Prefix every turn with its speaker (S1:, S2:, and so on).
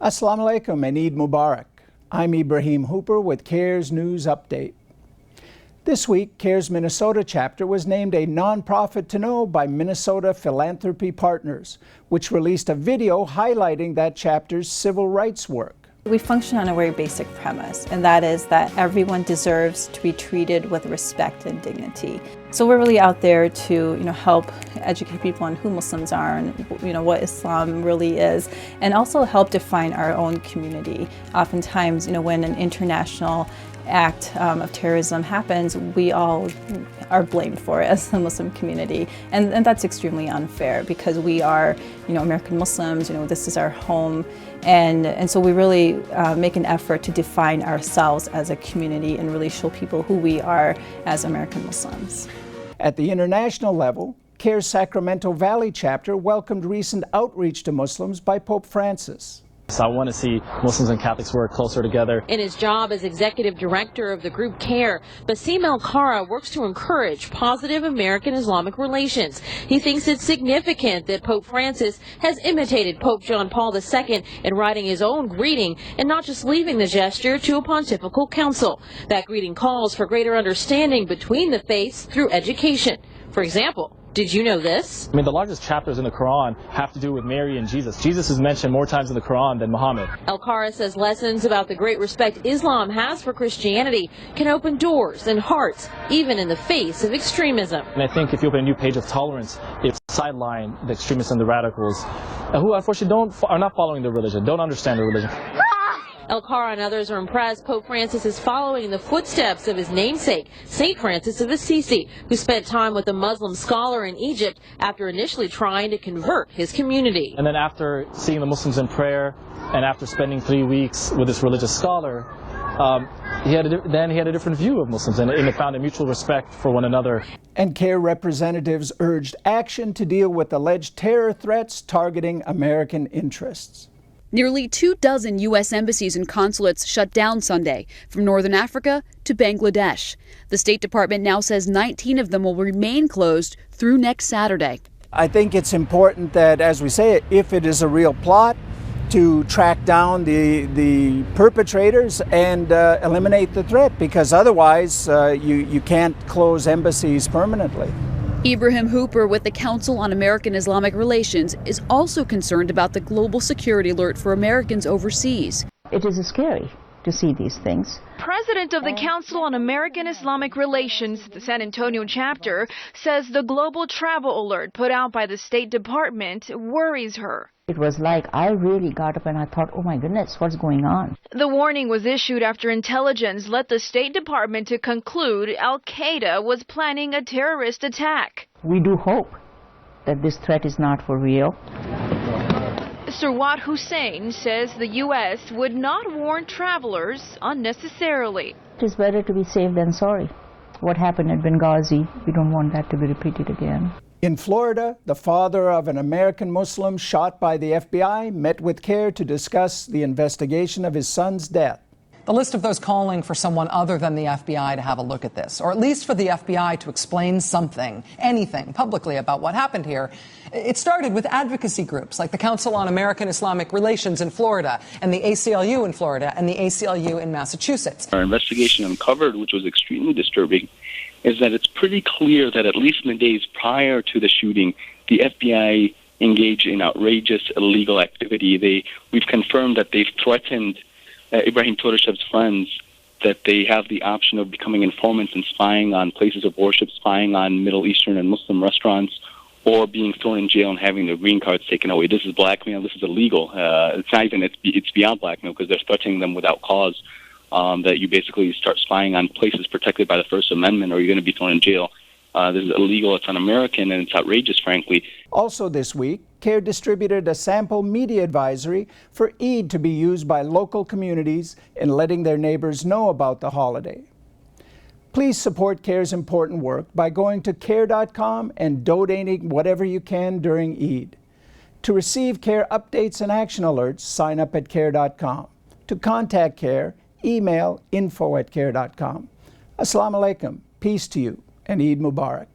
S1: Assalamu alaikum and Eid Mubarak. I'm Ibrahim Hooper with CAIR's News Update. This week, CAIR's Minnesota chapter was named a nonprofit to know by Minnesota Philanthropy Partners, which released a video highlighting that chapter's civil rights work.
S2: We function on a very basic premise, and that is that everyone deserves to be treated with respect and dignity. So we're really out there to, help educate people on who Muslims are and, what Islam really is, and also help define our own community. Oftentimes, when an international act of terrorism happens, we all are blamed for it as the Muslim community, and that's extremely unfair because we are, American Muslims. This is our home, and so we really make an effort to define ourselves as a community and really show people who we are as American Muslims.
S1: At the international level, CAIR's Sacramento Valley chapter welcomed recent outreach to Muslims by Pope Francis.
S3: So I want to see Muslims and Catholics work closer together.
S4: In his job as executive director of the group CAIR, Basim El-Kara works to encourage positive American Islamic relations. He thinks it's significant that Pope Francis has imitated Pope John Paul II in writing his own greeting and not just leaving the gesture to a pontifical council. That greeting calls for greater understanding between the faiths through education. For example, did you know this?
S3: The largest chapters in the Quran have to do with Mary and Jesus. Jesus is mentioned more times in the Quran than Muhammad.
S4: El-Kara says lessons about the great respect Islam has for Christianity can open doors and hearts, even in the face of extremism.
S3: And I think if you open a new page of tolerance, it's sideline the extremists and the radicals, who unfortunately are not following the religion, don't understand the religion.
S4: El-Kara and others are impressed Pope Francis is following in the footsteps of his namesake, St. Francis of Assisi, who spent time with a Muslim scholar in Egypt after initially trying to convert his community.
S3: And then after seeing the Muslims in prayer and after spending 3 weeks with this religious scholar, he had a different view of Muslims and they found a mutual respect for one another.
S1: And CAIR representatives urged action to deal with alleged terror threats targeting American interests.
S5: Nearly 24 U.S. embassies and consulates shut down Sunday, from Northern Africa to Bangladesh. The State Department now says 19 of them will remain closed through next Saturday.
S1: I think it's important that, as we say, if it is a real plot, to track down the perpetrators and eliminate the threat, because otherwise you can't close embassies permanently.
S5: Ibrahim Hooper with the Council on American Islamic Relations is also concerned about the global security alert for Americans overseas.
S6: It is scary to see these things.
S7: President of the Council on American Islamic Relations, the San Antonio chapter, says the global travel alert put out by the State Department worries her.
S6: It was like I really got up and I thought, oh my goodness, what's going on?
S7: The warning was issued after intelligence led the State Department to conclude Al-Qaeda was planning a terrorist attack.
S6: We do hope that this threat is not for real.
S7: Sarwat Hussain says the U.S. would not warn travelers unnecessarily.
S6: It is better to be safe than sorry. What happened at Benghazi, we don't want that to be repeated again.
S1: In Florida, the father of an American Muslim shot by the FBI met with CAIR to discuss the investigation of his son's death.
S8: The list of those calling for someone other than the FBI to have a look at this, or at least for the FBI to explain something, anything, publicly about what happened here. It started with advocacy groups like the Council on American Islamic Relations in Florida, and the ACLU in Florida, and the ACLU in Massachusetts.
S9: Our investigation uncovered, which was extremely disturbing, is that it's pretty clear that at least in the days prior to the shooting, the FBI engaged in outrageous illegal activity. We've confirmed that they've threatened Ibrahim Toreshev's friends, that they have the option of becoming informants and spying on places of worship, spying on Middle Eastern and Muslim restaurants, or being thrown in jail and having their green cards taken away. This is blackmail. This is illegal. It's not even, it's beyond blackmail because they're threatening them without cause, that you basically start spying on places protected by the First Amendment or you're going to be thrown in jail. This is illegal, it's un-American, and it's outrageous, frankly.
S1: Also this week, CAIR distributed a sample media advisory for Eid to be used by local communities in letting their neighbors know about the holiday. Please support CAIR's important work by going to CAIR.com and donating whatever you can during Eid. To receive CAIR updates and action alerts, sign up at CAIR.com. To contact CAIR, email info@CAIR.com. Assalamu alaikum, peace to you, and Eid Mubarak.